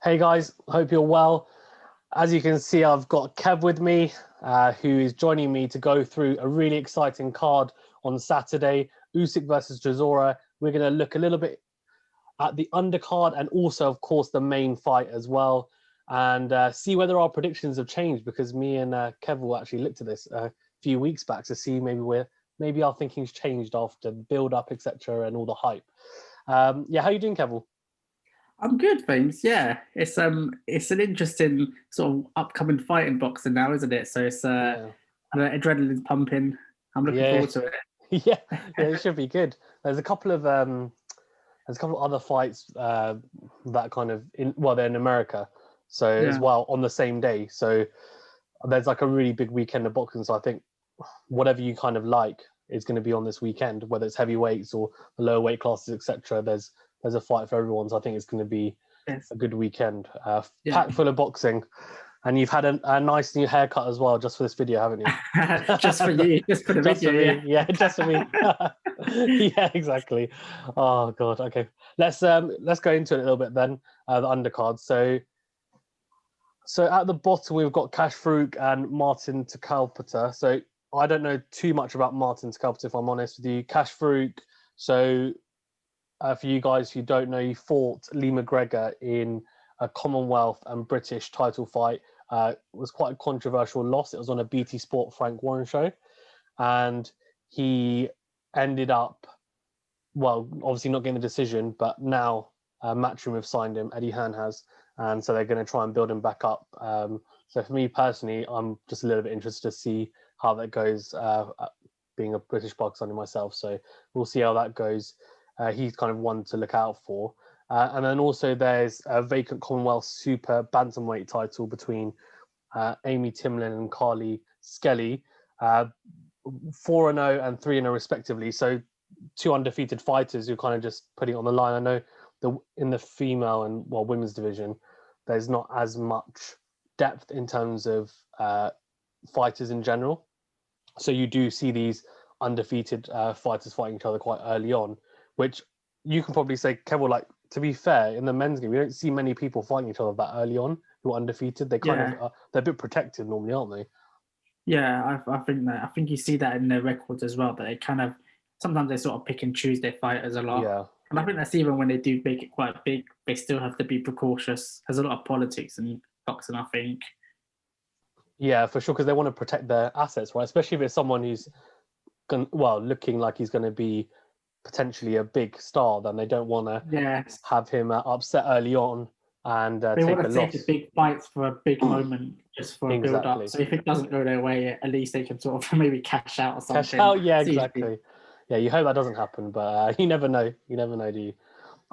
Hey guys, hope you're well. As you can see, I've got Kev with me, who is joining me to go through a really exciting card on Saturday, Usyk versus Chisora. We're going to look a little bit at the undercard and also, of course, the main fight as well, and see whether our predictions have changed, because me and Kev will actually look to this a few weeks back to see maybe our thinking's changed after the build-up, etc., and all the hype. Yeah, how you doing, Kev? I'm good, thanks. Yeah, it's an interesting sort of upcoming fight in boxing now, isn't it? So it's Yeah, the adrenaline's pumping. I'm looking yeah, forward to it. yeah, yeah. It should be good. There's a couple of other fights that kind of they're in America, so as Yeah, well on the same day. So there's like a really big weekend of boxing. So I think whatever you kind of like is going to be on this weekend, whether it's heavyweights or the lower weight classes, etc. There's a fight for everyone. So I think it's going to be yes, a good weekend, yeah. packed full of boxing. And you've had a nice new haircut as well, just for this video, haven't you? Just for you, just for the Just for video, me, yeah. yeah, just for me. Yeah, exactly. Oh god. Okay, let's go into it a little bit then. The undercard. So at the bottom we've got Cash Farouk and Martin Takalpata. So I don't know too much about Martin Takalpata, if I'm honest with you. Cash Farouk. So for you guys who don't know, he fought Lee McGregor in a Commonwealth and British title fight. It was quite a controversial loss. It was on a BT Sport Frank Warren show, and he ended up, well, obviously not getting a decision, but now Matchroom have signed him, Eddie Hearn has, and so they're going to try and build him back up. So for me personally, I'm just a little bit interested to see how that goes, being a British Pakistani myself. So we'll see how that goes. He's kind of one to look out for. And then also there's a vacant Commonwealth Super Bantamweight title between Amy Timlin and Carly Skelly, 4-0 and 3-0 respectively. So two undefeated fighters who kind of just putting it on the line. I know in the female and women's division, there's not as much depth in terms of fighters in general. So you do see these undefeated fighters fighting each other quite early on, which you can probably say, Kevin, like, to be fair, in the men's game, we don't see many people fighting each other that early on who are undefeated. They kind Yeah, of they're a bit protected normally, aren't they? yeah. I think you see that in their records as well. That they kind of sometimes they sort of pick and choose their fighters a lot. Yeah, And I think that's even when they do make it quite big, they still have to be precautious. There's a lot of politics in boxing, I think. yeah, for sure, because they want to protect their assets, right? Especially if it's someone who's looking like he's going to be potentially a big star, then they don't want to Yes, have him upset early on and they take want a to take the loss. big fights for a big moment, just for a build up. Exactly. So if it doesn't go their way, at least they can sort of maybe cash out or Cash something. out, yeah, It's usually, exactly. Yeah, you hope that doesn't happen, but you never know. You never know, do you?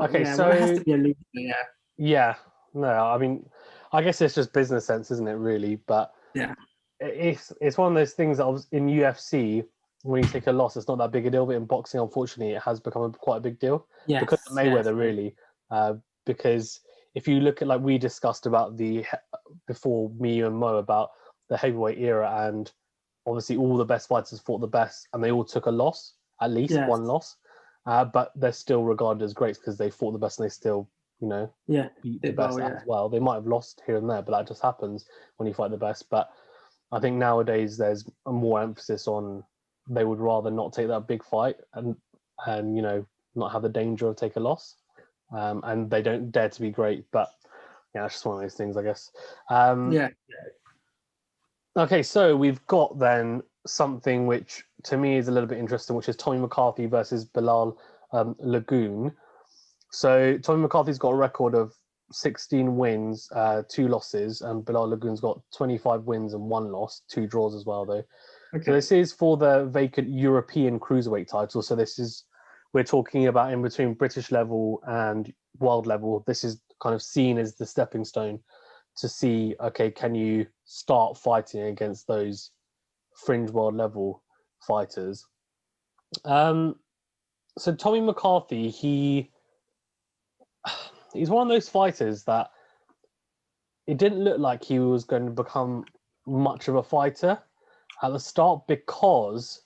Okay, yeah. Well, it has so to be a loser. Yeah, yeah, no, I mean, I guess it's just business sense, isn't it, really? But yeah, it's one of those things that in UFC, when you take a loss, it's not that big a deal. But in boxing, unfortunately, it has become quite a big deal because of yes, yes, Mayweather, really. Because if you look at, like we discussed about before, me and Mo, about the heavyweight era, and obviously all the best fighters fought the best, and they all took a loss, at least yes, one loss. But they're still regarded as greats because they fought the best and they still, yeah. beat the Did best well, yeah, as well. They might have lost here and there, but that just happens when you fight the best. But I think nowadays there's a more emphasis on they would rather not take that big fight and not have the danger of take a loss, and they don't dare to be great. But yeah, it's just one of those things, I guess. yeah. Okay, so we've got then something which to me is a little bit interesting, which is Tommy McCarthy versus Bilal Lagoon. So Tommy McCarthy's got a record of 16 wins, 2 losses, and Bilal Lagoon's got 25 wins and 1 loss, 2 draws as well, though. So Okay. this is for the vacant European cruiserweight title. So we're talking about in between British level and world level. This is kind of seen as the stepping stone to see, okay, can you start fighting against those fringe world level fighters? So Tommy McCarthy, he's one of those fighters that it didn't look like he was going to become much of a fighter at the start because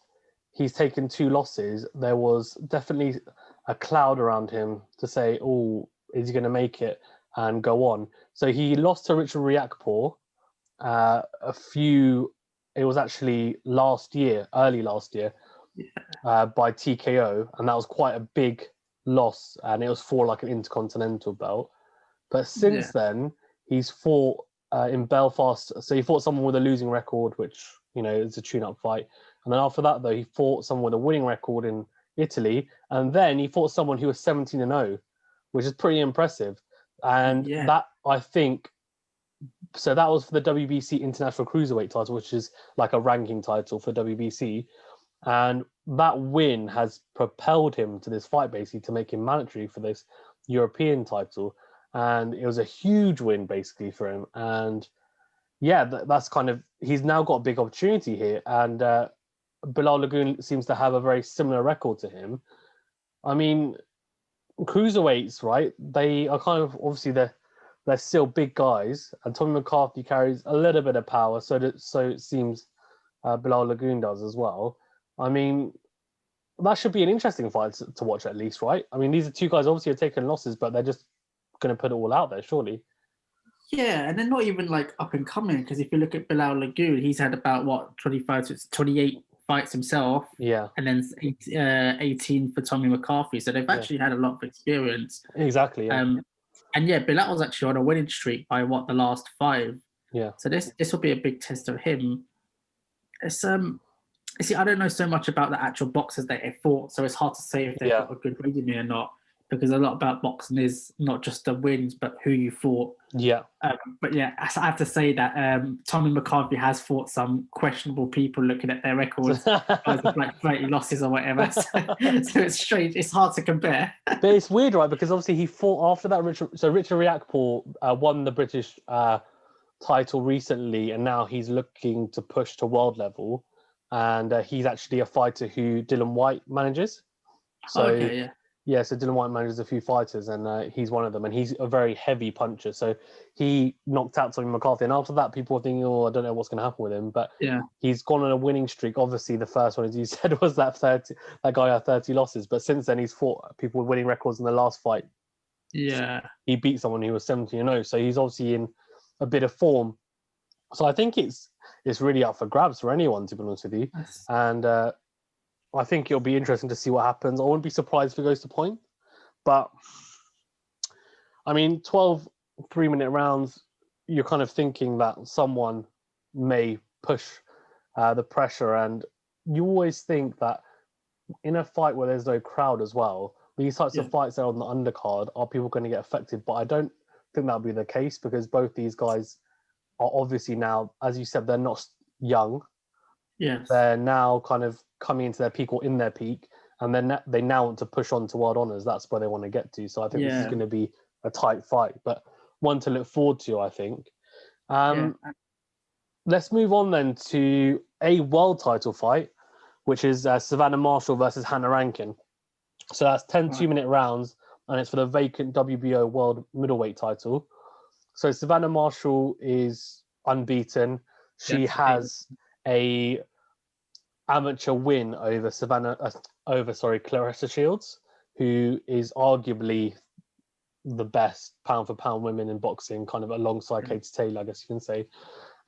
he's taken 2 losses. There was definitely a cloud around him to say, oh, is he going to make it? and go on. So he lost to Richard Riakporhe it was actually early last year, by TKO, and that was quite a big loss, and it was for like an intercontinental belt. But since then, he's fought in Belfast. So he fought someone with a losing record, which, you know, is a tune-up fight. And then after that, though, he fought someone with a winning record in Italy, and then he fought someone who was 17-0, which is pretty impressive. And that, I think, so that was for the WBC International Cruiserweight title, which is like a ranking title for WBC. And that win has propelled him to this fight, basically, to make him mandatory for this European title. And it was a huge win, basically, for him. And yeah, that's kind of, he's now got a big opportunity here. And Bilal Lagoon seems to have a very similar record to him. I mean, cruiserweights, right? They are kind of, obviously, they're still big guys, and Tommy McCarthy carries a little bit of power, so it seems Bilal Lagoon does as well. I mean, that should be an interesting fight to watch, at least, right? I mean, these are two guys obviously have taken losses, but they're just going to put it all out there, surely. Yeah, and they're not even like up and coming, because if you look at Bilal Lagoon, he's had about 28 fights himself. Yeah. And then 18 for Tommy McCarthy. So they've actually had a lot of experience. Exactly. Yeah. And yeah, Bilal was actually on a winning streak by the last 5. Yeah. So this will be a big test of him. It's see, I don't know so much about the actual boxers that they fought, so it's hard to say if they've got a good resume or not, because a lot about boxing is not just the wins, but who you fought. Yeah. But yeah, I have to say that Tommy McCarthy has fought some questionable people looking at their records, like 30 losses or whatever. So it's strange. It's hard to compare. But it's weird, right? Because obviously he fought after that. Richard Riakporhe won the British title recently, and now he's looking to push to world level. And he's actually a fighter who Dylan White manages. So, so Dylan White manages a few fighters, and he's one of them. And he's a very heavy puncher. So he knocked out Tommy McCarthy. And after that, people were thinking, oh, I don't know what's going to happen with him. But he's gone on a winning streak. Obviously, the first one, as you said, was that guy had 30 losses. But since then, he's fought people with winning records in the last fight. Yeah. He beat someone who was 17-0. So he's obviously in a bit of form. So I think it's really up for grabs for anyone, to be honest with you. And I think it'll be interesting to see what happens. I wouldn't be surprised if it goes to point. But, I mean, 12 3-minute rounds, you're kind of thinking that someone may push the pressure. And you always think that in a fight where there's no crowd as well, these types of fights that are on the undercard, are people going to get affected? But I don't think that'll be the case, because both these guys are obviously now, as you said, they're not young. Yes. They're now kind of coming into their peak or in their peak, and then they now want to push on to world honours. That's where they want to get to. So I think this is going to be a tight fight, but one to look forward to, I think. Let's move on then to a world title fight, which is Savannah Marshall versus Hannah Rankin. So that's 10 2-minute rounds, and it's for the vacant WBO world middleweight title. So Savannah Marshall is unbeaten. She has a amateur win over Claressa Shields, who is arguably the best pound for pound women in boxing, kind of alongside Katie Taylor, I guess you can say.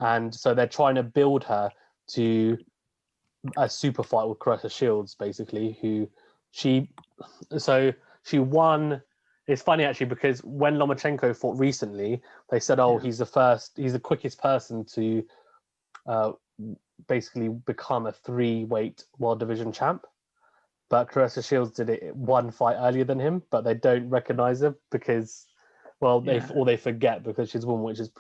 And so they're trying to build her to a super fight with Claressa Shields, basically, she won. It's funny, actually, because when Lomachenko fought recently, they said, he's the quickest person to basically become a 3-weight world division champ. But Claressa Shields did it one fight earlier than him, but they don't recognize her because, they forget, because she's a woman, which is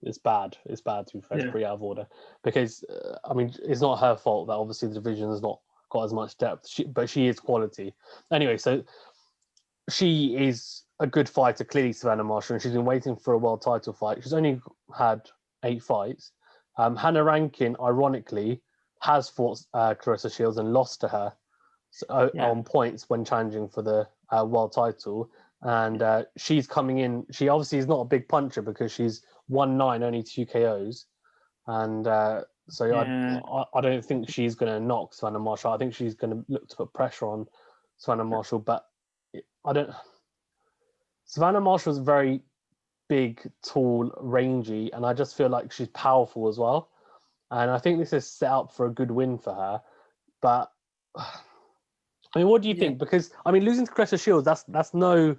it's bad. It's bad, to be fair. It's pretty out of order. Because, it's not her fault that obviously the division has not got as much depth, but she is quality. Anyway, so she is a good fighter, clearly, Savannah Marshall, and she's been waiting for a world title fight. She's only had 8 fights. Hannah Rankin, ironically, has fought Claressa Shields and lost to her on points when challenging for the world title. And she's coming in. She obviously is not a big puncher because she's 1-9, only 2 KOs. And I don't think she's going to knock Savannah Marshall. I think she's going to look to put pressure on Savannah Marshall, but Savannah Marshall is very big, tall, rangy, and I just feel like she's powerful as well. And I think this is set up for a good win for her. But I mean, what do you think? Because I mean, losing to Cressida Shields, there's no,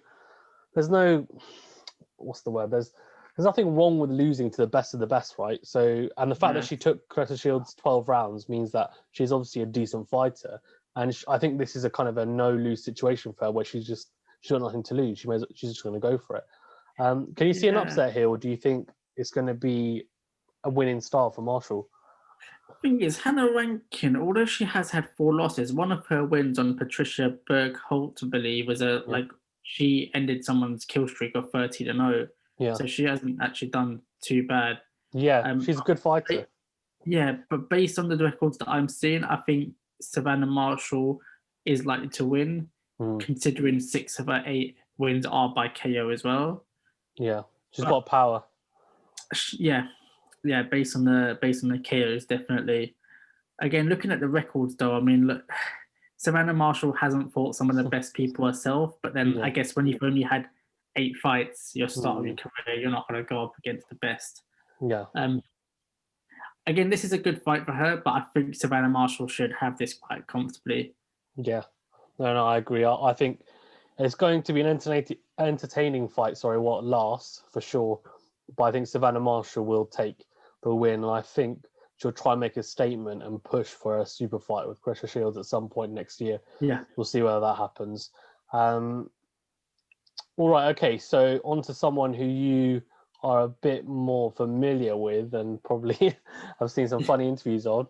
what's the word? There's nothing wrong with losing to the best of the best, right? So, and the fact that she took Cressida Shields 12 rounds means that she's obviously a decent fighter. And I think this is a kind of a no-lose situation for her, where she's got nothing to lose. She's just going to go for it. Can you see an upset here, or do you think it's going to be a winning style for Marshall? The thing is, Hannah Rankin, although she has had 4 losses, one of her wins on Patricia Bergholt, I believe, was she ended someone's kill streak of 30-0. Yeah. So she hasn't actually done too bad. Yeah, she's a good fighter. But based on the records that I'm seeing, I think Savannah Marshall is likely to win, considering 6 of her 8 wins are by KO as well. Yeah, she's got power. Yeah, based on the KOs, definitely. Again, looking at the records, though, I mean, look, Savannah Marshall hasn't fought some of the best people herself, but then I guess when you've only had 8 fights, your start of your career, you're not going to go up against the best. Yeah. Again, this is a good fight for her, but I think Savannah Marshall should have this quite comfortably. Yeah. No, I agree. I think it's going to be an entertaining fight. What lasts for sure. But I think Savannah Marshall will take the win, and I think she'll try and make a statement and push for a super fight with Cressida Shields at some point next year. Yeah, we'll see whether that happens. All right, okay. So on to someone who you are a bit more familiar with, and probably I've seen some funny interviews on.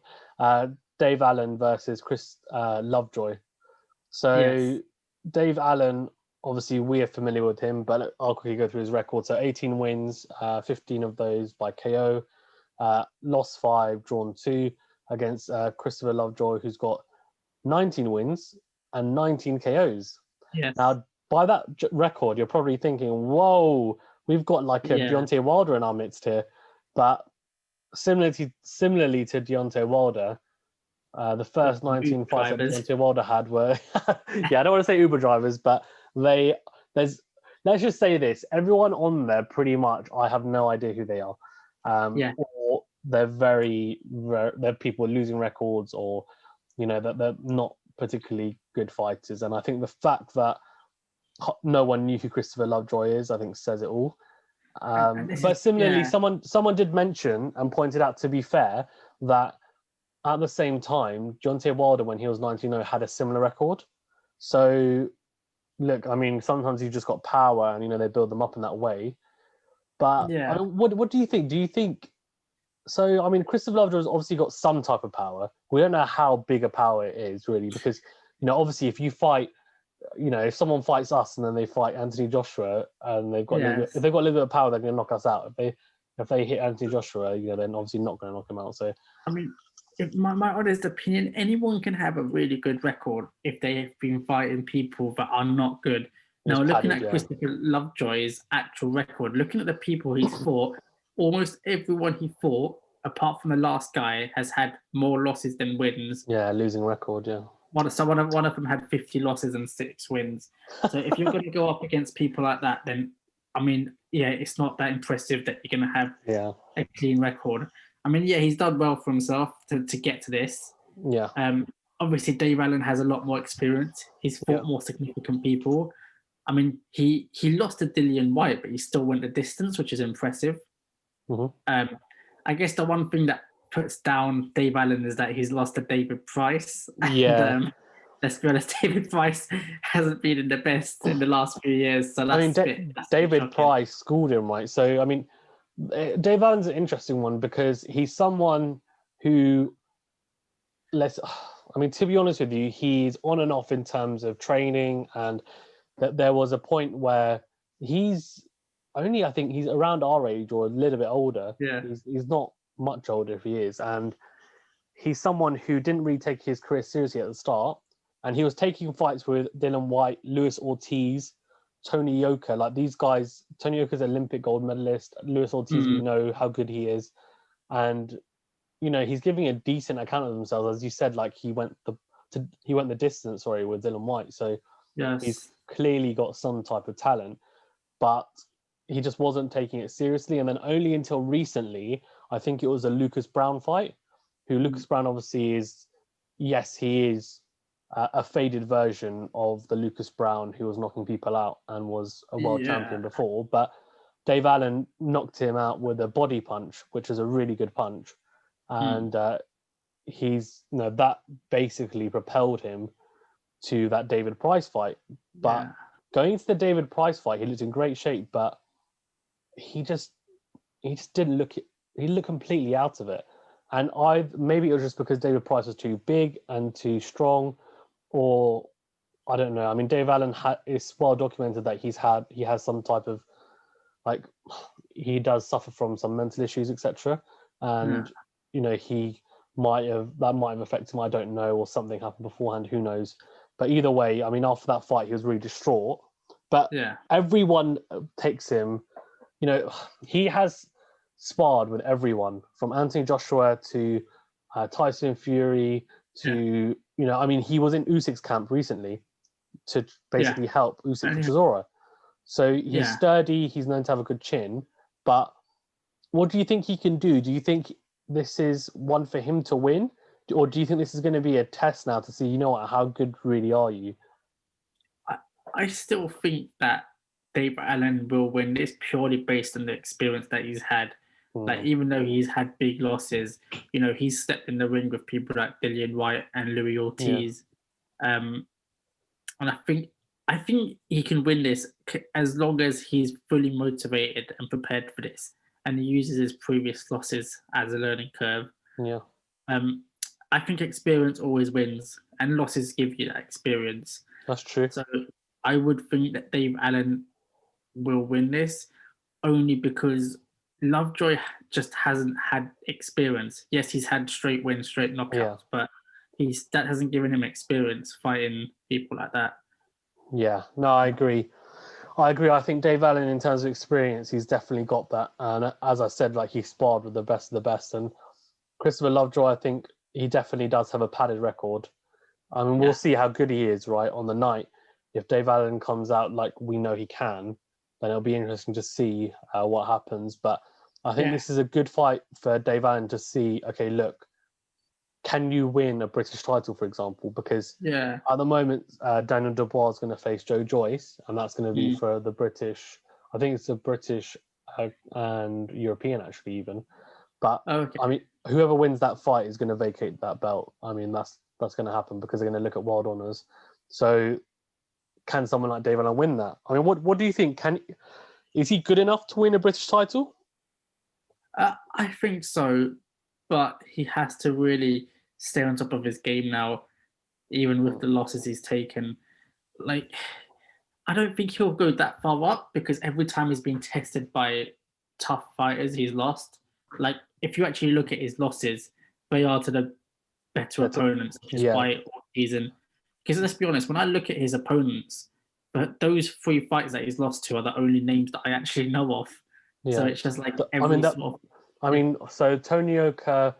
Dave Allen versus Chris Lovejoy. So Dave Allen, obviously we are familiar with him, but I'll quickly go through his record. So 18 wins, 15 of those by KO, lost 5, drawn 2 against Christopher Lovejoy, who's got 19 wins and 19 KOs. Yes. Now, by that record, you're probably thinking, whoa, we've got like a Deontay Wilder in our midst here. But similarly to Deontay Wilder, the first 19 fights that Deontay Wilder had were, I don't want to say Uber drivers, but let's just say this: everyone on there, pretty much, I have no idea who they are, or they're they're people losing records, or that they're not particularly good fighters. And I think the fact that no one knew who Christopher Lovejoy is, I think, says it all. But similarly, someone did mention and pointed out, to be fair, that at the same time, Deontay Wilder, when he was 19-0, had a similar record. So, look, I mean, sometimes you've just got power, and they build them up in that way. But I mean, what do you think? Do you think? So, I mean, Christopher Lovejoy's obviously got some type of power. We don't know how big a power it is, really, because obviously, if you fight, if someone fights us and then they fight Anthony Joshua, and if they've got a little bit of power, they're going to knock us out. If they hit Anthony Joshua, they're obviously not going to knock him out. So, I mean, my honest opinion, anyone can have a really good record if they have been fighting people that are not good. Now, looking at Christopher Lovejoy's actual record, looking at the people he's fought, almost everyone he fought, apart from the last guy, has had more losses than wins. Yeah, losing record, One of them had 50 losses and 6 wins. So if you're going to go up against people like that, then, I mean, it's not that impressive that you're going to have a clean record. I mean, he's done well for himself to get to this. Yeah. Obviously, Dave Allen has a lot more experience. He's fought more significant people. I mean, he lost to Dillian White, but he still went the distance, which is impressive. Mm-hmm. I guess the one thing that puts down Dave Allen is that he's lost to David Price. Yeah. And, let's be honest, David Price hasn't been in the best in the last few years. So that's David Price schooled him, right? So, I mean, Dave Allen's an interesting one because he's someone who, to be honest with you, he's on and off in terms of training, and that there was a point where I think he's around our age or a little bit older. Yeah. He's not much older if he is. And he's someone who didn't really take his career seriously at the start. And he was taking fights with Dillian White, Luis Ortiz, Tony Yoka. Like these guys, Tony Yoka's an Olympic gold medalist. Luis Ortiz, we know how good he is. And, he's giving a decent account of himself. As you said, like he went the distance, with Dillian White. So he's clearly got some type of talent. But he just wasn't taking it seriously. And then only until recently, I think it was a Lucas Brown fight, who Lucas Brown obviously is, yes, he is a faded version of the Lucas Brown who was knocking people out and was a world champion before. But Dave Allen knocked him out with a body punch, which is a really good punch. And he's, that basically propelled him to that David Price fight. But going into the David Price fight, he looked in great shape, but he just didn't look, he looked completely out of it. And maybe it was just because David Price was too big and too strong, or I don't know. I mean, Dave Allen it's well documented that he has some type of, like, he does suffer from some mental issues, etc. And he might have affected him, I don't know, or something happened beforehand, who knows. But either way, I mean, after that fight, he was really distraught. But everyone takes him, he has sparred with everyone from Anthony Joshua to Tyson Fury to, I mean, he was in Usyk's camp recently to basically help Usyk and Chisora. So he's sturdy, he's known to have a good chin. But what do you think he can do? Do you think this is one for him to win? Or do you think this is going to be a test now to see, how good really are you? I still think that Dave Allen will win this purely based on the experience that he's had. Like, even though he's had big losses, he's stepped in the ring with people like Dillian Whyte and Louis Ortiz. And I think he can win this as long as he's fully motivated and prepared for this, and he uses his previous losses as a learning curve. I think experience always wins, and losses give you that experience. That's true. So I would think that Dave Allen will win this, only because Lovejoy just hasn't had experience. Yes, he's had straight wins, straight knockouts, but that hasn't given him experience fighting people like that. Yeah, no, I agree. I think Dave Allen, in terms of experience, he's definitely got that. And as I said, like, he sparred with the best of the best. And Christopher Lovejoy, I think he definitely does have a padded record. I mean, we'll see how good he is, right, on the night. If Dave Allen comes out like we know he can, then it'll be interesting to see what happens. But I think this is a good fight for Dave Allen to see, okay, look, can you win a British title, for example? Because at the moment, Daniel Dubois is going to face Joe Joyce, and that's going to be for the British. I think it's the British and European, actually, even. But I mean, whoever wins that fight is going to vacate that belt. I mean, that's going to happen because they're going to look at world honors. So, can someone like Dave Allen win that? I mean, what do you think? Is he good enough to win a British title? I think so, but he has to really stay on top of his game now, even with the losses he's taken. Like, I don't think he'll go that far up, because every time he's been tested by tough fighters, he's lost. Like, if you actually look at his losses, they are to the better opponents, which is why Ortiz and... Because let's be honest, when I look at his opponents, but those 3 fights that he's lost to are the only names that I actually know of. Yeah. So it's just like so Tony Oka,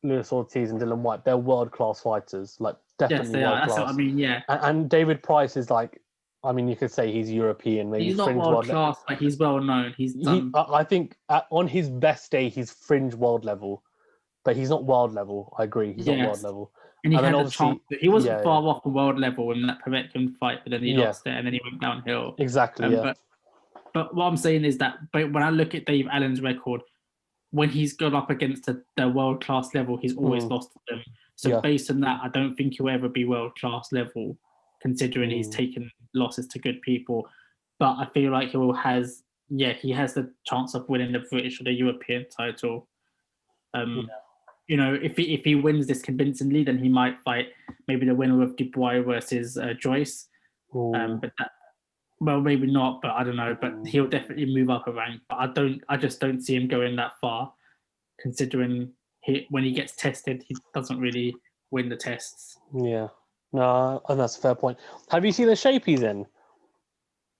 Luis Ortiz and Dylan White, they're world-class fighters. Like, definitely yes, they world-class. Are. That's what I mean, yeah. And David Price is like, I mean, you could say he's European. Maybe he's not world-class, but he's well-known. I think on his best day, he's fringe world level. But he's not world level. I agree. He's not world level. And he had a chance. He wasn't far off the world level in that Povetkin fight, but then he lost it, and then he went downhill. Exactly, But what I'm saying is that when I look at Dave Allen's record, when he's gone up against the world-class level, he's always lost to them. So based on that, I don't think he'll ever be world-class level, considering he's taken losses to good people. But I feel like he has the chance of winning the British or the European title. If he wins this convincingly, then he might fight maybe the winner of Dubois versus Joyce. Well, maybe not, but I don't know. But he'll definitely move up a rank. But I just don't see him going that far, considering when he gets tested, he doesn't really win the tests. Yeah, no, and that's a fair point. Have you seen the shape he's in?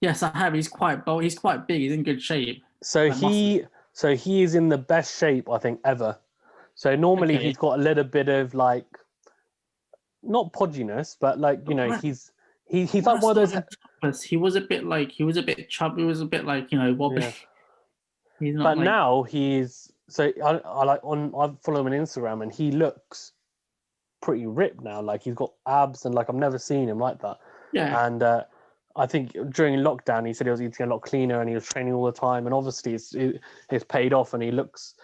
Yes, I have. He's quite bold. He's quite big. He's in good shape. So he is in the best shape, I think, ever. So normally he's got a little bit of, like, not podginess, but, like, he's like one of those. Because he was a bit chubby, he was a bit like, wobbly. Yeah. He's not But like, now he's so I follow him on Instagram and he looks pretty ripped now. Like he's got abs and like I've never seen him like that. yeah, And I think during lockdown he said he was eating a lot cleaner and he was training all the time. And obviously it's paid off and he looks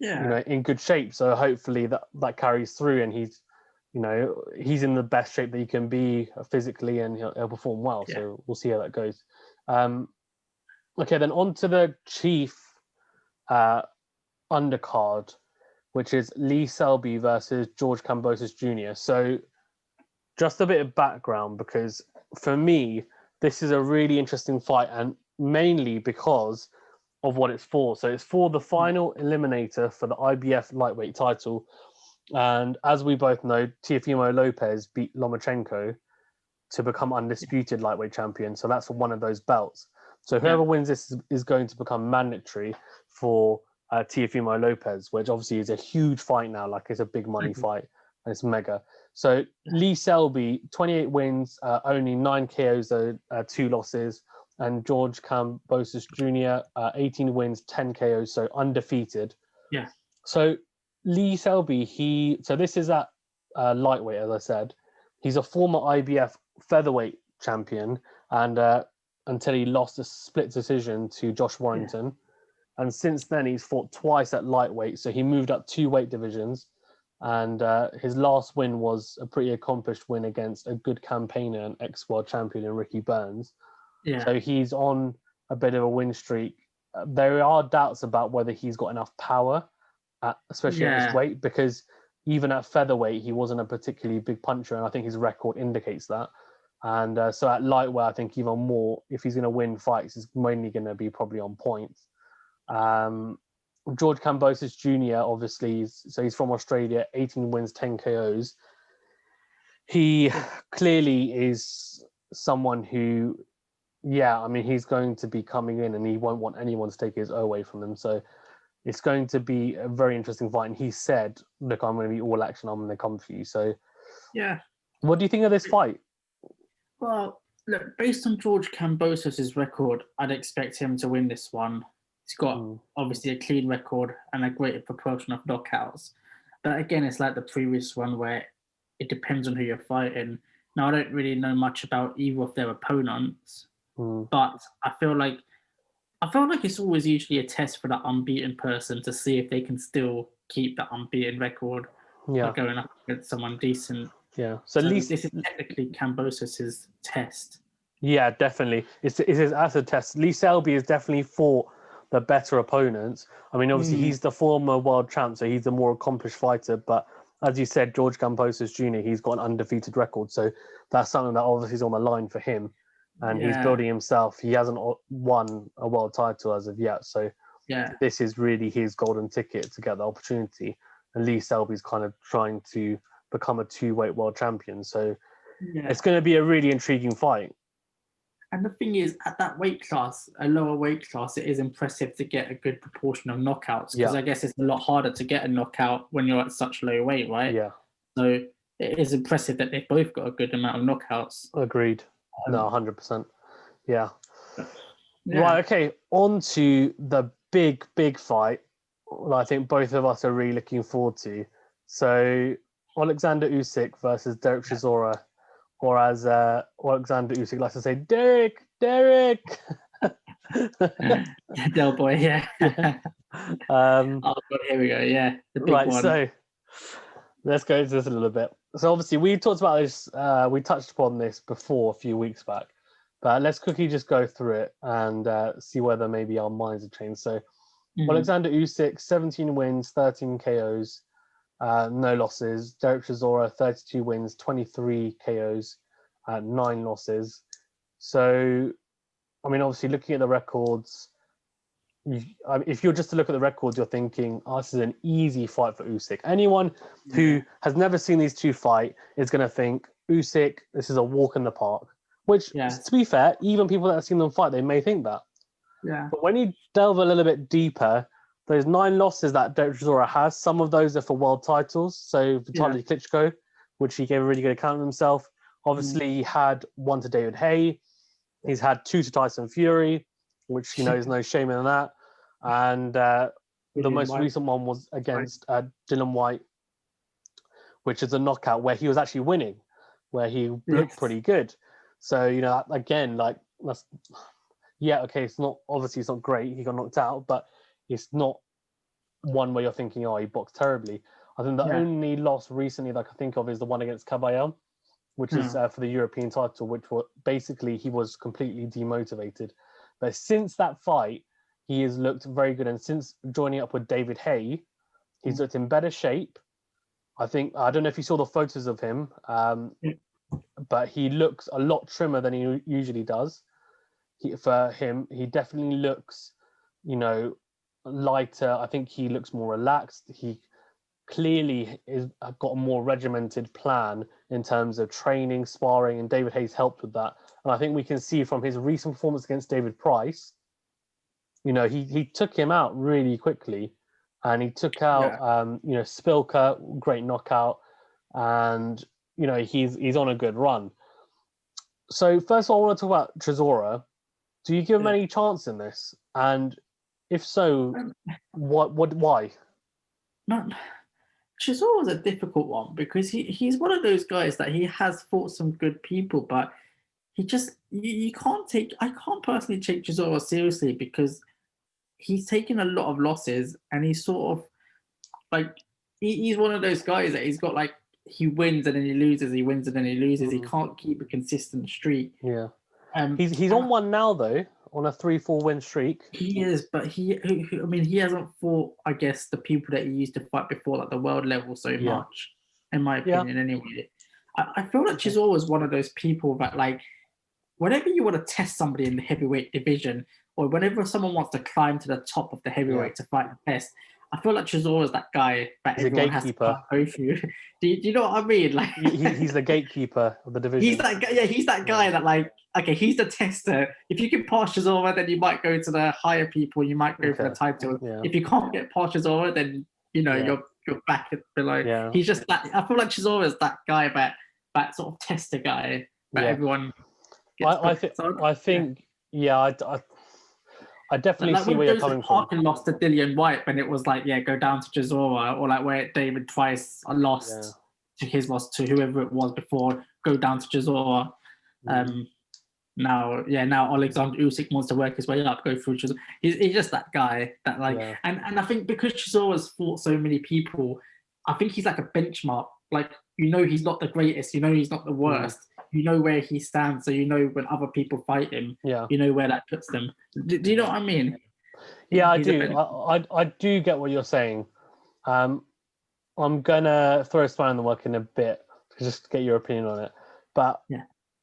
yeah, in good shape. So hopefully that carries through and he's in the best shape that he can be physically and he'll perform well. yeah. So we'll see how that goes. Okay, then on to the chief undercard, which is Lee Selby versus George Kambosos Jr. So just a bit of background, because for me, this is a really interesting fight, and mainly because of what it's for. So it's for the final eliminator for the IBF lightweight title. And as we both know, Teofimo Lopez beat Lomachenko to become undisputed lightweight champion. So that's one of those belts. So whoever wins this is going to become mandatory for Teofimo Lopez, which obviously is a huge fight now. Like it's a big money fight and it's mega. So Lee Selby, 28 wins, only 9 KOs, 2 losses. And George Kambosos Jr., 18 wins, 10 KOs, so undefeated. Yeah. So Lee Selby, so this is at lightweight, as I said. He's a former IBF featherweight champion, and until he lost a split decision to Josh Warrington. Yeah. And since then, he's fought twice at lightweight, so he moved up 2 weight divisions. And his last win was a pretty accomplished win against a good campaigner and ex-world champion in Ricky Burns. Yeah. So he's on a bit of a win streak. There are doubts about whether he's got enough power, especially at his weight, because even at featherweight, he wasn't a particularly big puncher, and I think his record indicates that. And so at lightweight, I think even more, if he's going to win fights, it's mainly going to be probably on points. George Kambosos Jr., obviously, he's from Australia, 18 wins, 10 KOs. He clearly is someone who, he's going to be coming in and he won't want anyone to take his away from him. So it's going to be a very interesting fight. And he said, look, I'm going to be all action. I'm going to come for you. So, yeah. What do you think of this fight? Well, look, based on George Kambosos' record, I'd expect him to win this one. He's got obviously a clean record and a greater proportion of knockouts. But again, it's like the previous one where it depends on who you're fighting. Now, I don't really know much about either of their opponents, but I feel like it's always usually a test for that unbeaten person to see if they can still keep that unbeaten record by going up against someone decent. Yeah. So this is technically Kambosos' test. Yeah, definitely. It's his acid test. Lee Selby has definitely fought the better opponents. I mean, obviously, he's the former world champ, so he's the more accomplished fighter. But as you said, George Kambosos Jr., he's got an undefeated record. So that's something that obviously is on the line for him. And he's building himself. He hasn't won a world title as of yet. So this is really his golden ticket to get the opportunity. And Lee Selby's kind of trying to become a 2-weight world champion. So it's going to be a really intriguing fight. And the thing is, at that weight class, a lower weight class, it is impressive to get a good proportion of knockouts, because I guess it's a lot harder to get a knockout when you're at such low weight, right? Yeah. So it is impressive that they've both got a good amount of knockouts. Agreed. No, 100%. Yeah. Right, okay. On to the big fight that I think both of us are really looking forward to. So Alexander Usyk versus Derek Chisora. Or as Alexander Usyk likes to say, Derek! Del boy, yeah. Oh, God, here we go, yeah. The big one. So let's go into this a little bit. So obviously we talked about this, we touched upon this before a few weeks back, but let's quickly just go through it and see whether maybe our minds have changed. So Alexander Usyk, 17 wins, 13 KOs. No losses. Derek Chisora, 32 wins, 23 KOs, 9 losses. So, I mean, obviously, looking at the records, if you're just to look at the records, you're thinking, this is an easy fight for Usyk. Anyone who has never seen these two fight is going to think, Usyk, this is a walk in the park. Which, to be fair, even people that have seen them fight, they may think that. Yeah. But when you delve a little bit deeper, those 9 losses that Derek Chisora has, some of those are for world titles. So Vitaly Klitschko, which he gave a really good account of himself. Obviously, he had one to David Haye. He's had 2 to Tyson Fury, which, there's no shame in that. And the most recent one was against Dylan White, which is a knockout where he was actually winning, where he looked pretty good. So, again, that's, okay, it's not great. He got knocked out, but it's not one where you're thinking, oh, he boxed terribly. I think the only loss recently that I can think of is the one against Caballero, which is for the European title, which basically he was completely demotivated. But since that fight, he has looked very good. And since joining up with David Haye, he's looked in better shape. I don't know if you saw the photos of him, but he looks a lot trimmer than he usually does. For him, he definitely looks, lighter. I think he looks more relaxed. He clearly got a more regimented plan in terms of training, sparring, and David Haye's helped with that. And I think we can see from his recent performance against David Price, he took him out really quickly, and he took out Spilka, great knockout, and he's on a good run. So first of all, I want to talk about Chisora. Do you give him any chance in this? And if so, why? Chisora was a difficult one because he's one of those guys that he has fought some good people, but he just I can't personally take Chisora seriously because he's taken a lot of losses, and he's sort of he's one of those guys that he's got he wins and then he loses, he wins and then he loses. He can't keep a consistent streak. Yeah. He's on one now though, on a 3-4 win streak. He is, but he hasn't fought, I guess, the people that he used to fight before, the world level so much, in my opinion, anyway. I feel like Chisora was one of those people that, whenever you want to test somebody in the heavyweight division, or whenever someone wants to climb to the top of the heavyweight to fight the best, I feel like Chisora is that guy that he's everyone has to go through. Do you know what I mean? He's the gatekeeper of the division. He's that guy. Yeah, he's that guy that okay, he's the tester. If you can pass Chisora, then you might go to the higher people. You might go for the title. Yeah. If you can't get past Chisora, then you're back at below. Yeah. He's just that. I feel like Chisora is that guy, that sort of tester guy that everyone. I think. I definitely see where you're coming from. Parker lost to Dillian White when it was go down to Chisora, or where David Price lost to his loss to whoever it was before, go down to Chisora. Now Alexander Usyk wants to work his way up, go through Chisora. He's just that guy that and I think because Chisora's fought so many people, I think he's like a benchmark. He's not the greatest, he's not the worst. You know where he stands, so when other people fight him, you know where that puts them. Do you know what I mean? Yeah, I do. I do get what you're saying. I'm gonna throw a spanner in the work in a bit to just get your opinion on it. But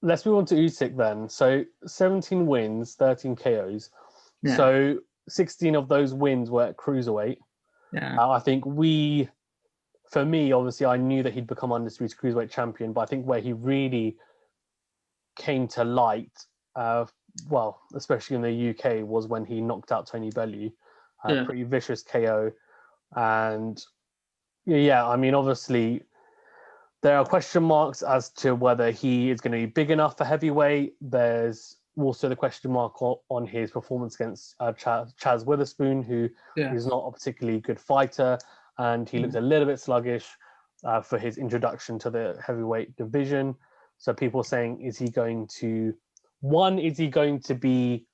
let's move on to Usyk then. So 17 wins, 13 KOs. Yeah. So 16 of those wins were at cruiserweight. Yeah. I think for me, obviously, I knew that he'd become undisputed cruiserweight champion, but I think where he really came to light, especially in the UK, was when he knocked out Tony Bellew, pretty vicious KO. And obviously, there are question marks as to whether he is going to be big enough for heavyweight. There's also the question mark on his performance against Chaz Witherspoon, who is not a particularly good fighter, and he looked a little bit sluggish for his introduction to the heavyweight division. So people are saying, is he going to be,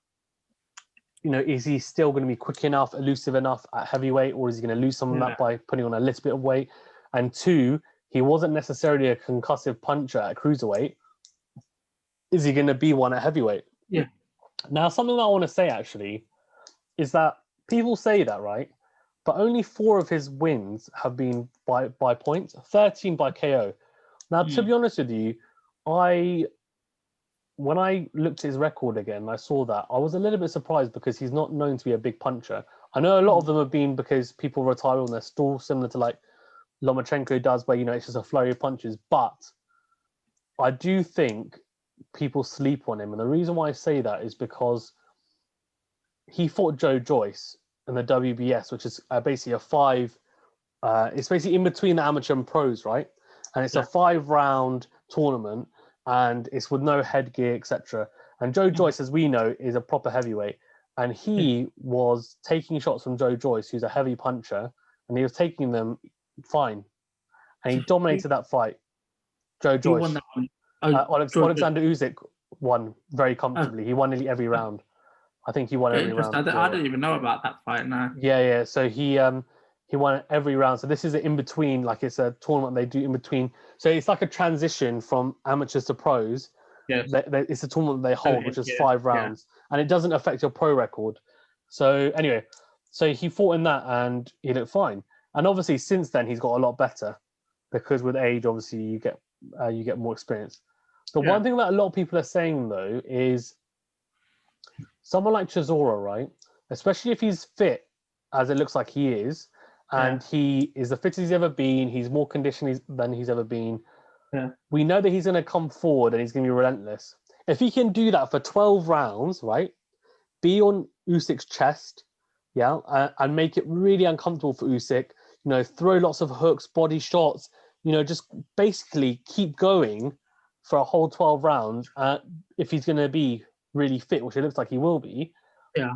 is he still going to be quick enough, elusive enough at heavyweight, or is he going to lose some of that by putting on a little bit of weight? And 2, he wasn't necessarily a concussive puncher at cruiserweight. Is he going to be one at heavyweight? Yeah. Now, something that I want to say, actually, is that people say that, right? But only 4 of his wins have been by points, 13 by KO. Now, to be honest with you, when I looked at his record again, I saw that. I was a little bit surprised because he's not known to be a big puncher. I know a lot of them have been because people retire on their stall, similar to Lomachenko does, where, it's just a flurry of punches. But I do think people sleep on him. And the reason why I say that is because he fought Joe Joyce in the WBS, which is basically a 5. It's basically in between the amateur and pros, right? And it's a 5-round tournament, and it's with no headgear, etc. And Joe Joyce, as we know, is a proper heavyweight. And he was taking shots from Joe Joyce, who's a heavy puncher, and he was taking them fine. And he dominated that fight. Joe Who won Joyce. that one? Oh, Alexander Usyk won very comfortably. He won nearly every round. I think he won every round. I don't even know about that fight now. Yeah. So he won every round. So this is in between, like it's a tournament they do in between. So it's like a transition from amateurs to pros. Yeah. It's a tournament they hold, which is 5 rounds, and it doesn't affect your pro record. So anyway, so he fought in that and he looked fine. And obviously since then he's got a lot better because with age, obviously you get more experience. The one thing that a lot of people are saying though is someone like Chisora, right? Especially if he's fit, as it looks like he is, and he is the fittest he's ever been. He's more conditioned than he's ever been. Yeah. We know that he's going to come forward and he's going to be relentless. If he can do that for 12 rounds, right? Be on Usyk's chest, and make it really uncomfortable for Usyk. Throw lots of hooks, body shots. Just basically keep going for a whole 12 rounds. If he's going to be really fit, which it looks like he will be. Yeah.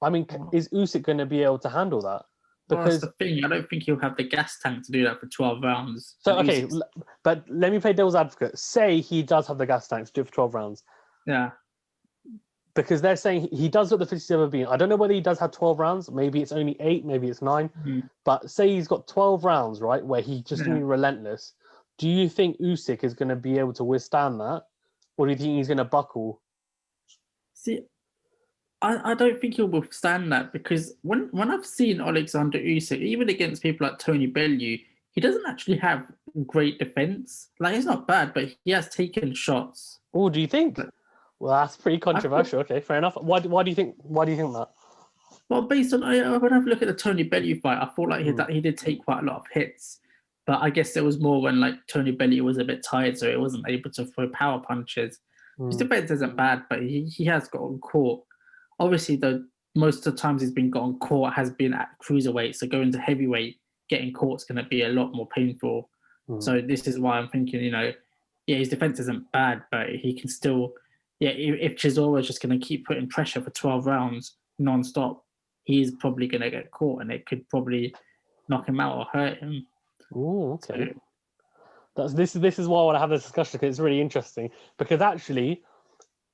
I mean, is Usyk going to be able to handle that? Because that's the thing. I don't think he'll have the gas tank to do that for 12 rounds. So, okay, but let me play devil's advocate. Say he does have the gas tank to do it for 12 rounds. Yeah. Because they're saying he does look the fittest he's ever been. I don't know whether he does have 12 rounds. Maybe it's only 8, maybe it's 9. Mm-hmm. But say he's got 12 rounds, right, where he's just going to be relentless. Do you think Usyk is going to be able to withstand that? Or do you think he's going to buckle? See, I don't think he'll withstand that because when I've seen Alexander Usyk, even against people like Tony Bellew, he doesn't actually have great defense. Like, he's not bad, but he has taken shots. Oh, do you think? Well, that's pretty controversial. Okay, fair enough. Why do you think that? Well, based on when I look at the Tony Bellew fight, I thought like he did take quite a lot of hits, but I guess it was more when like Tony Bellew was a bit tired, so he wasn't able to throw power punches. His defense isn't bad, but he has gotten caught. Obviously, though, most of the times he's been gotten caught has been at cruiserweight, so going to heavyweight, getting caught is going to be a lot more painful. So this is why I'm thinking, his defense isn't bad, but he can still, if Chisora is just going to keep putting pressure for 12 rounds non-stop, he's probably going to get caught, and it could probably knock him out or hurt him. Oh, okay. So, this is why I want to have this discussion, because it's really interesting. Because actually,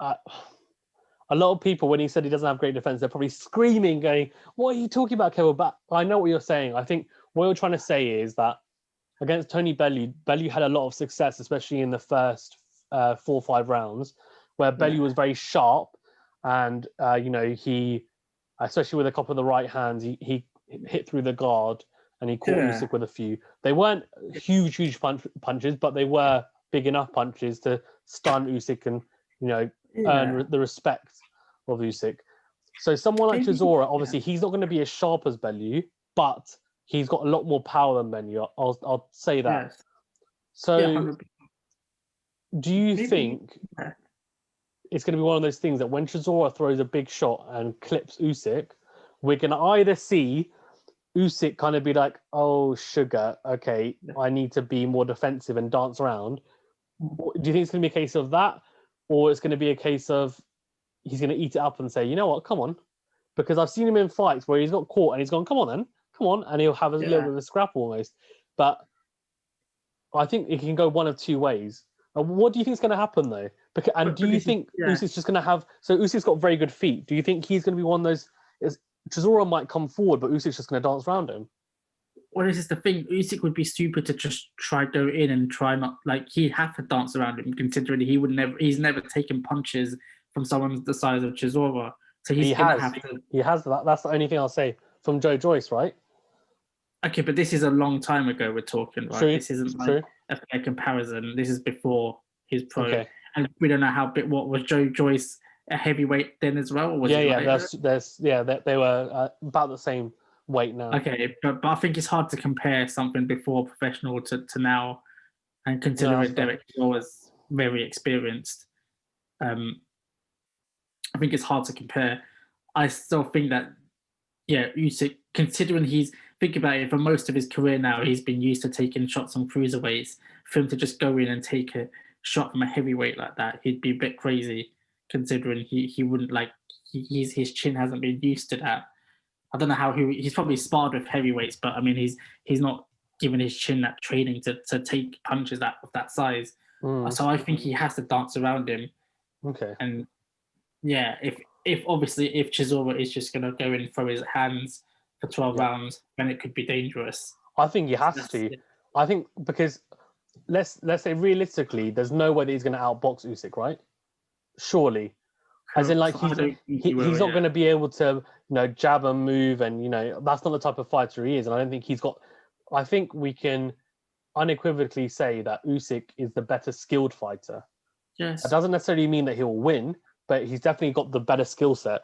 a lot of people, when he said he doesn't have great defense, they're probably screaming, going, "What are you talking about, Kevin?" But I know what you're saying. I think what you're trying to say is that against Tony Bellew had a lot of success, especially in the first 4 or 5 rounds, where Bellew was very sharp, and he, especially with a couple of the right hands, he hit through the guard and he caught Usyk with a few. They weren't huge punches, but they were big enough punches to stun Usyk and earn the respect of Usyk. So someone like Chisora, obviously, he's not going to be as sharp as Bellew, but he's got a lot more power than Bellew. I'll say that. Yes. So, do you think it's going to be one of those things that when Chisora throws a big shot and clips Usyk, we're going to either see Usyk kind of be like, "Oh, sugar, okay, I need to be more defensive and dance around." Do you think it's going to be a case of that, or it's going to be a case of he's going to eat it up and say, "You know what, come on," because I've seen him in fights where he's got caught and he's gone, "Come on, then, come on," and he'll have a little bit of a scrap almost. But I think it can go one of two ways. What do you think is going to happen though? Do you think Usyk's just going to have? So Usyk's got very good feet. Do you think he's going to be one of those? Chisora might come forward, but Usyk's just going to dance around him. Well, this is the thing. Usyk would be stupid to just try go in and try not like he'd have to dance around him, considering he's never taken punches from someone the size of Chisora. So he's gonna have to. He has that. That's the only thing I'll say from Joe Joyce, right? Okay, but this is a long time ago. We're talking, right? This isn't like a comparison. This is before his pro, and we don't know what was Joe Joyce a heavyweight then as well? Or was they were about the same weight now. Okay, but I think it's hard to compare something before professional to now, and considering Derek was very experienced. I think it's hard to compare. I still think that, Usyk, considering think about it, for most of his career now, he's been used to taking shots on cruiserweights. For him to just go in and take a shot from a heavyweight like that, he'd be a bit crazy. considering he wouldn't like his chin hasn't been used to that. I don't know how he's probably sparred with heavyweights, but I mean he's not given his chin that training to take punches of that size. So I think he has to dance around him. Okay. And yeah, if obviously if Chisora is just gonna go and throw his hands for 12 rounds, then it could be dangerous. I think he has to. I think because let's say realistically, there's no way that he's going to outbox Usyk, right? Surely, as in like he's not going to be able to jab and move, and that's not the type of fighter he is, and I don't think he's got. I think we can unequivocally say that Usyk is the better skilled fighter. Yes, that doesn't necessarily mean that he'll win, but he's definitely got the better skill set.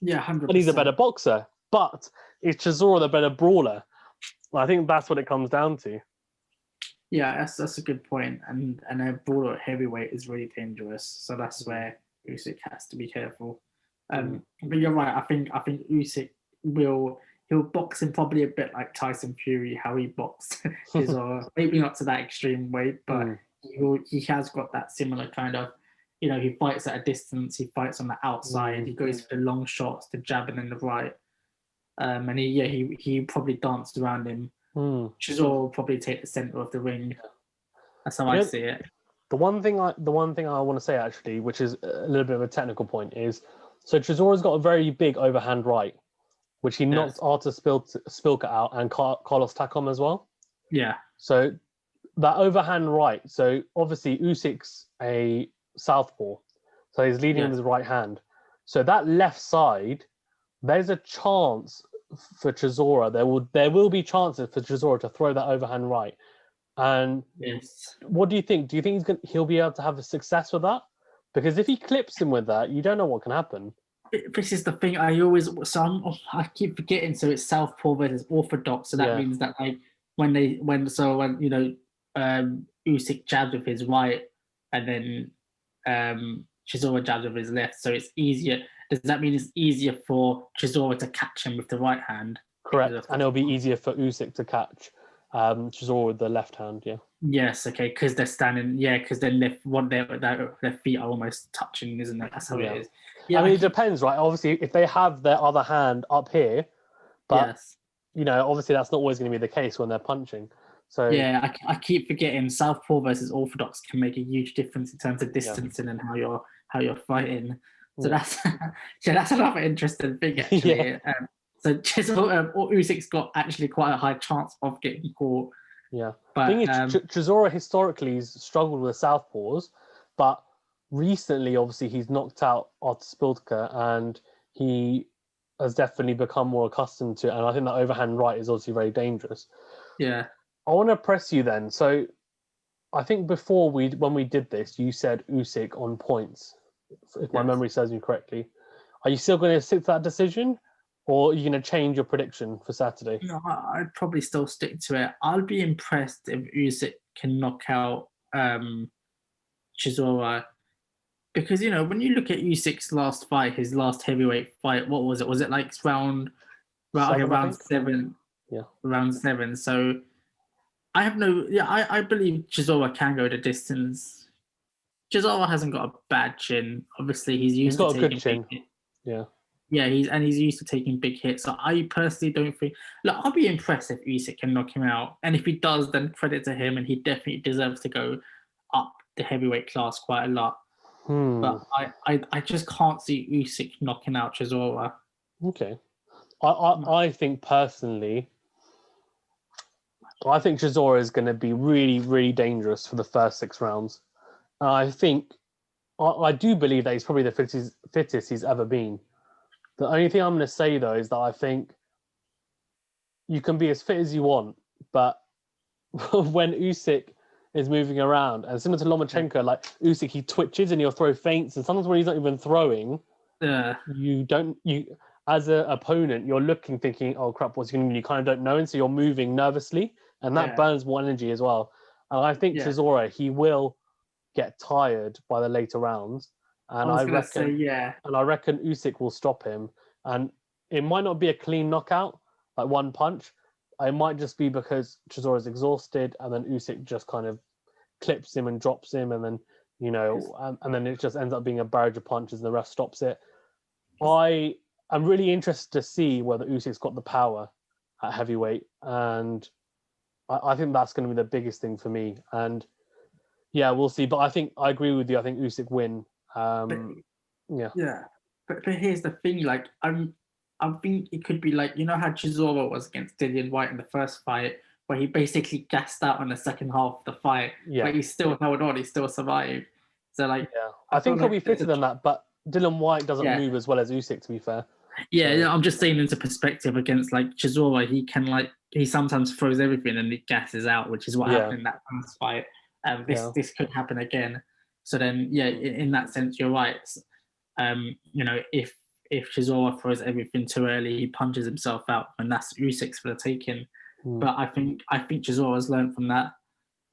Yeah, 100%. And he's a better boxer, but is Chisora the better brawler? I think that's what it comes down to. Yeah, that's a good point. And a brawler at heavyweight is really dangerous. So that's where Usyk has to be careful. But you're right. I think Usyk he'll box him probably a bit like Tyson Fury, how he boxed Chisora. Maybe not to that extreme weight, but he has got that similar kind of, he fights at a distance, he fights on the outside, he goes for the long shots, the jabbing and the right. And he probably danced around him. Chisora will probably take the center of the ring. That's how I see it. The one thing I want to say actually, which is a little bit of a technical point, is so Chisora's got a very big overhand right, which he knocked Artur Spilka out and Carlos Takam as well. Yeah. So that overhand right. So obviously Usyk's a southpaw, so he's leading with his right hand. So that left side, there's a chance for Chisora. There will be chances for Chisora to throw that overhand right. And what do you think? Do you think he'll be able to have a success with that? Because if he clips him with that, you don't know what can happen. This is the thing. I keep forgetting. So it's southpaw versus orthodox. So that means that like when Usyk jabs with his right, and then Chisora jabs with his left. So it's easier. Does that mean it's easier for Chisora to catch him with the right hand? Correct. And it'll be easier for Usyk to catch Chisora with the left hand, Yes, okay, because they're standing, because their feet are almost touching, isn't it? That's how it is. Yeah, I mean, it depends, right? Obviously, if they have their other hand up here, but, obviously that's not always going to be the case when they're punching. So yeah, I keep forgetting southpaw versus orthodox can make a huge difference in terms of distancing and how you're fighting. So that's another interesting thing actually. So Chisora or Usyk's got actually quite a high chance of getting caught. Yeah, but the thing is, Chisora historically has struggled with southpaws, but recently, obviously, he's knocked out Artur Spilka, and he has definitely become more accustomed to it. And I think that overhand right is obviously very dangerous. Yeah, I want to press you then. So, I think before when we did this, you said Usyk on points, if my memory serves me correctly. Are you still going to stick to that decision? Or are you going to change your prediction for Saturday? No, I'd probably still stick to it. I'll be impressed if Usyk can knock out Chisora. Because, when you look at Usyk's last fight, his last heavyweight fight, what was it? Was it like round 7? Yeah. Round 7. So I believe Chisora can go the distance. Chisora hasn't got a bad chin. Obviously, he's got a good chin. Yeah. Yeah, he's used to taking big hits. So I personally don't think. Look, I'll be impressed if Usyk can knock him out, and if he does, then credit to him, and he definitely deserves to go up the heavyweight class quite a lot. But I just can't see Usyk knocking out Chisora. Okay, I think personally, I think Chisora is going to be really, really dangerous for the first 6 rounds. I think I do believe that he's probably the fittest he's ever been. The only thing I'm going to say, though, is that I think you can be as fit as you want, but when Usyk is moving around, and similar to Lomachenko, like Usyk, he twitches and he'll throw feints, and sometimes when he's not even throwing, you as an opponent, you're looking, thinking, oh crap, what's he going to do? You kind of don't know, and so you're moving nervously, and that burns more energy as well. And I think Chisora, he will get tired by the later rounds. And I reckon Usyk will stop him. And it might not be a clean knockout, like one punch. It might just be because Chisora is exhausted, and then Usyk just kind of clips him and drops him, and then and then it just ends up being a barrage of punches and the ref stops it. I'm really interested to see whether Usyk's got the power at heavyweight, and I think that's going to be the biggest thing for me. And yeah, we'll see. But I agree with you. I think Usyk win. Yeah, but here's the thing. Like, I think it could be like, how Chisora was against Dillian White in the first fight, where he basically gassed out in the second half of the fight, but he still held on. He still survived. So like, I think he'll be fitter than that. But Dillian White doesn't move as well as Usyk, to be fair. Yeah, I'm just saying into perspective against like Chisora, he sometimes throws everything and it gasses out, which is what happened in that first fight. This could happen again. So then, in that sense, you're right. If Chisora throws everything too early, he punches himself out, and that's Usyk's for the taking. But I think Chisora's learned from that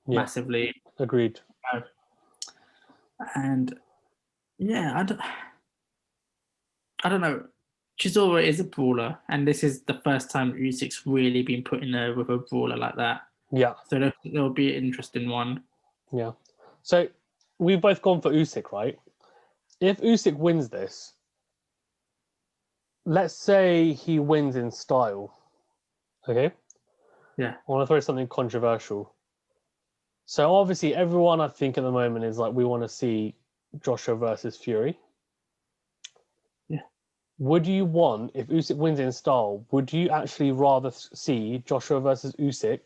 massively. Agreed. And I don't know. Chisora is a brawler, and this is the first time Usyk's really been put in there with a brawler like that. Yeah. So there'll be an interesting one. Yeah. So we've both gone for Usyk, right? If Usyk wins this, let's say he wins in style. Okay? Yeah. I want to throw something controversial. So obviously everyone I think at the moment is like, we want to see Joshua versus Fury. Would you want, if Usyk wins in style, would you actually rather see Joshua versus Usyk,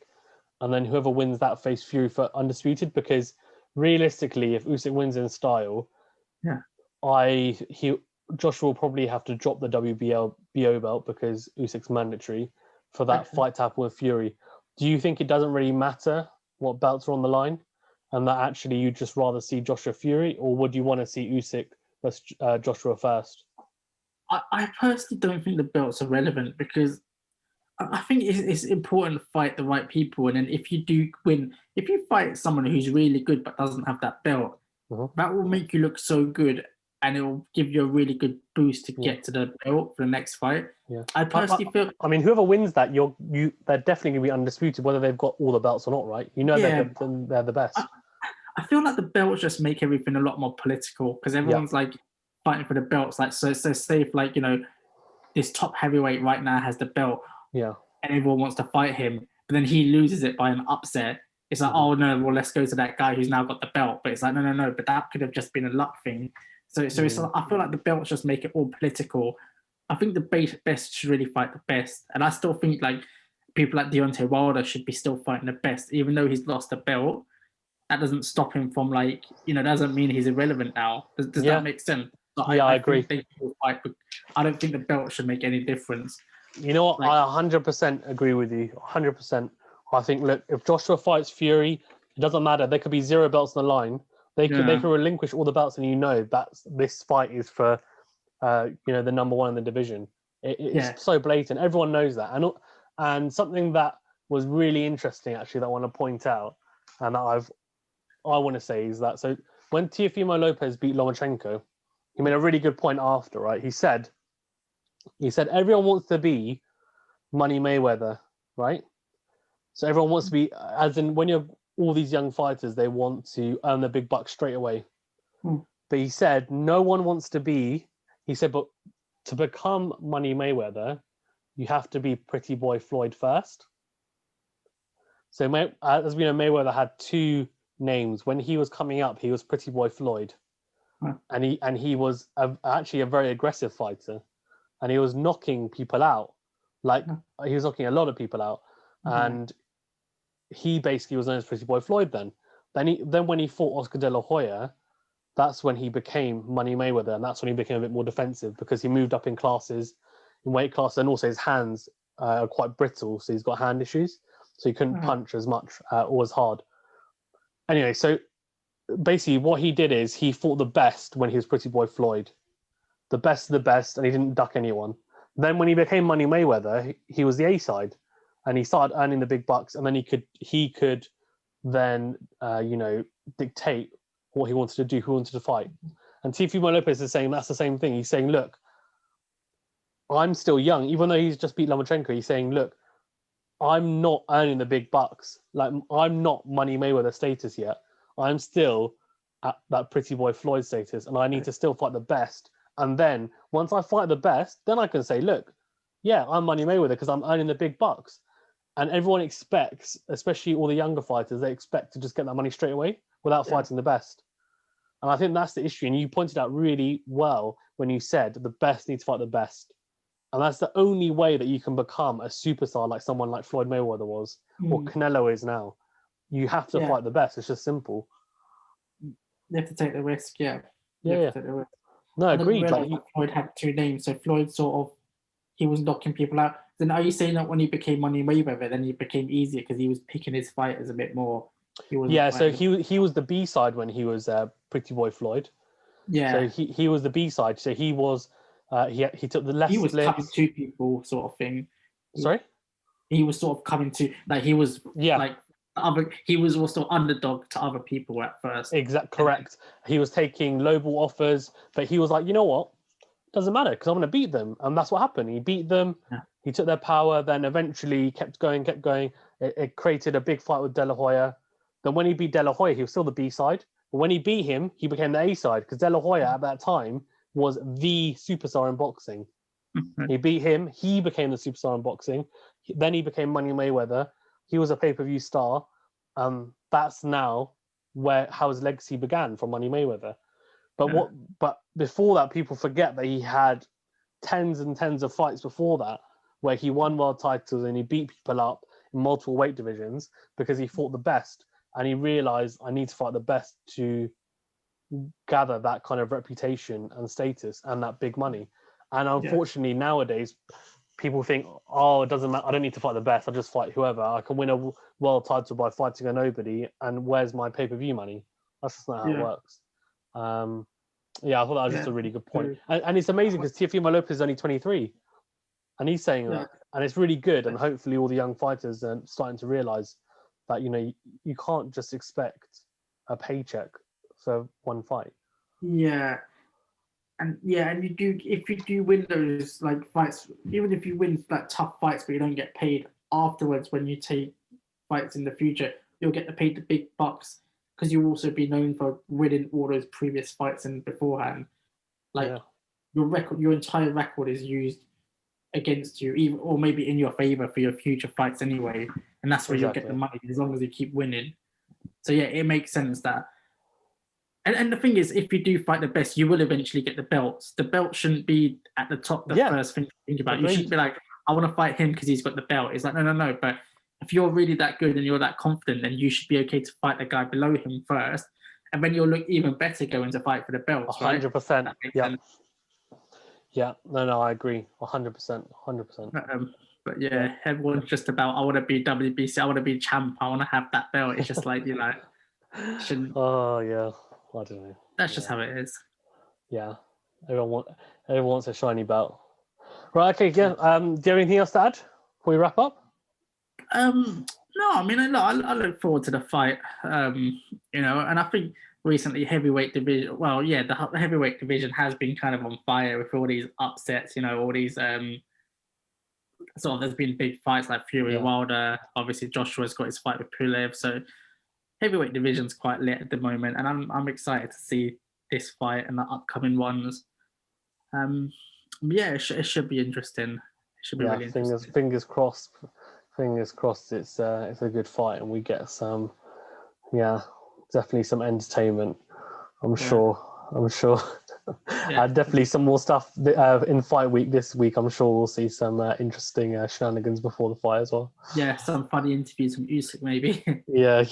and then whoever wins that face Fury for undisputed? Because realistically, if Usyk wins in style, Joshua will probably have to drop the WBO belt because Usyk's mandatory for that fight to happen with Fury. Do you think it doesn't really matter what belts are on the line, and that actually you'd just rather see Joshua Fury, or would you want to see Usyk versus Joshua first? I personally don't think the belts are relevant, because I think it's important to fight the right people. And then if you do win, if you fight someone who's really good but doesn't have that belt, that will make you look so good, and it will give you a really good boost to get to the belt for the next fight. Yeah. I personally feel. I mean, whoever wins that, they're definitely going to be undisputed, whether they've got all the belts or not, right? They're the best. I feel like the belts just make everything a lot more political, because everyone's like fighting for the belts. Like, so say if like, this top heavyweight right now has the belt, and everyone wants to fight him, but then he loses it by an upset. It's like, oh no, well, let's go to that guy who's now got the belt. But it's like, no, but that could have just been a luck thing. So it's like, I feel like the belts just make it all political. I think the best should really fight the best, and I still think like people like Deontay Wilder should be still fighting the best, even though he's lost the belt. That doesn't stop him from doesn't mean he's irrelevant now. Does that make sense? I agree. I don't think the belt should make any difference. You know what? I 100% agree with you. 100%. I think, look, if Joshua fights Fury, it doesn't matter. There could be 0 belts on the line. They could relinquish all the belts, and that this fight is for the number one in the division. It's so blatant. Everyone knows that. And something that was really interesting, actually, that I want to point out, and that I want to say is that, so when Teofimo Lopez beat Lomachenko, he made a really good point after, right? He said everyone wants to be Money Mayweather, right? So everyone wants to be, as in when you're all these young fighters, they want to earn the big bucks straight away. But he said no one wants to be. He said, but to become Money Mayweather, you have to be Pretty Boy Floyd first. So as we know, Mayweather had 2 names. When he was coming up, he was Pretty Boy Floyd, and he was actually a very aggressive fighter, and he was knocking people out, he was knocking a lot of people out, and he basically was known as Pretty Boy Floyd. Then when he fought Oscar De La Hoya, that's when he became Money Mayweather, and that's when he became a bit more defensive, because he moved up in weight class, and also his hands are quite brittle, so he's got hand issues, so he couldn't punch as much or as hard. Anyway, so basically what he did is he fought the best when he was Pretty Boy Floyd, the best of the best, and he didn't duck anyone. Then when he became Money Mayweather, he was the A side, and he started earning the big bucks, and then he could then dictate what he wanted to do, who wanted to fight. And Teofimo Lopez is saying that's the same thing. He's saying, look, I'm still young, even though he's just beat Lomachenko. He's saying, look, I'm not earning the big bucks. Like, I'm not Money Mayweather status yet. I'm still at that pretty boy Floyd status, and I need to still fight the best. And then once I fight the best, then I can say, look, yeah, I'm Money Mayweather because I'm earning the big bucks. And everyone expects, especially all the younger fighters, they expect to just get that money straight away without fighting the best. And I think that's the issue. And you pointed out really well when you said the best need to fight the best. And that's the only way that you can become a superstar like someone like Floyd Mayweather was, or Canelo is now. You have to fight the best. It's just simple. You have to take the risk, Yeah. Take the risk. No, I agreed. Like, Floyd had two names. So Floyd he was knocking people out. Then are you saying that when he became Money Mayweather, then he became easier because he was picking his fighters a bit more? So he was the B side when he was Pretty Boy Floyd. Yeah. So he was the B side. So he was he took the less. He was splits. coming to people, sort of thing. Sorry. He was sort of coming to he was like he was also underdog to other people at first. Correct. He was taking lowball offers, but he was like, you know what? Doesn't matter because I'm going to beat them, and that's what happened. He beat them. Yeah. He took their power. Then eventually kept going. It created a big fight with De La Hoya. Then when he beat De La Hoya, he was still the B side. But when he beat him, he became the A side because De La Hoya at that time was the superstar in boxing. He beat him. He became the superstar in boxing. Then he became Money Mayweather. He was a pay-per-view star. That's now how his legacy began from Money Mayweather. But before that, people forget that he had tens and tens of fights before that where he won world titles and he beat people up in multiple weight divisions because he fought the best. And he realized, I need to fight the best to gather that kind of reputation and status and that big money. And unfortunately, nowadays, people think, oh, it doesn't matter. I don't need to fight the best. I'll just fight whoever. I can win a world title by fighting a nobody. And where's my pay-per-view money? That's just not how it works. I thought that was just a really good point. And it's amazing because Teofimo Lopez is only 23. And he's saying that. And it's really good. And hopefully all the young fighters are starting to realize that, you can't just expect a paycheck for one fight. Yeah. And if you do win those fights, even if you win tough fights but you don't get paid afterwards when you take fights in the future, you'll get paid the big bucks because you'll also be known for winning all those previous fights and beforehand. Your entire record is used against you, even or maybe in your favor for your future fights anyway, and that's where you'll get the money as long as you keep winning. So it makes sense that. And the thing is, if you do fight the best, you will eventually get the belts. The belt shouldn't be at the top, first thing to think about. Agreed. You shouldn't be like, I want to fight him because he's got the belt. It's like, no. But if you're really that good and you're that confident, then you should be okay to fight the guy below him first. And then you'll look even better going to fight for the belts, 100%. Yeah. Yeah. No, I agree. 100%. 100%. But everyone's just about, I want to be WBC, I want to be champ, I want to have that belt. It's just like, shouldn't. Oh, yeah. I don't know. That's just how it is. Yeah. Everyone wants a shiny belt. Right, okay, yeah. Do you have anything else to add before we wrap up? No, I mean, I look forward to the fight. And I think recently heavyweight division, the heavyweight division has been kind of on fire with all these upsets, all these there's been big fights like Fury Wilder. Obviously, Joshua's got his fight with Pulev, so heavyweight division's quite lit at the moment, and I'm excited to see this fight and the upcoming ones. It should be interesting. It should be really interesting. Fingers crossed. Fingers crossed. It's a good fight, and we get some, definitely some entertainment. I'm sure. Definitely some more stuff in fight week this week. I'm sure we'll see some interesting shenanigans before the fight as well. Yeah, some funny interviews from Usyk maybe. yeah,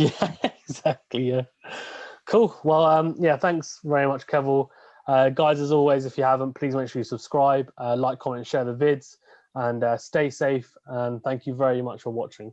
exactly. Yeah, cool. Well, thanks very much, Keval. Guys, as always, if you haven't, please make sure you subscribe, like, comment, share the vids, and stay safe. And thank you very much for watching.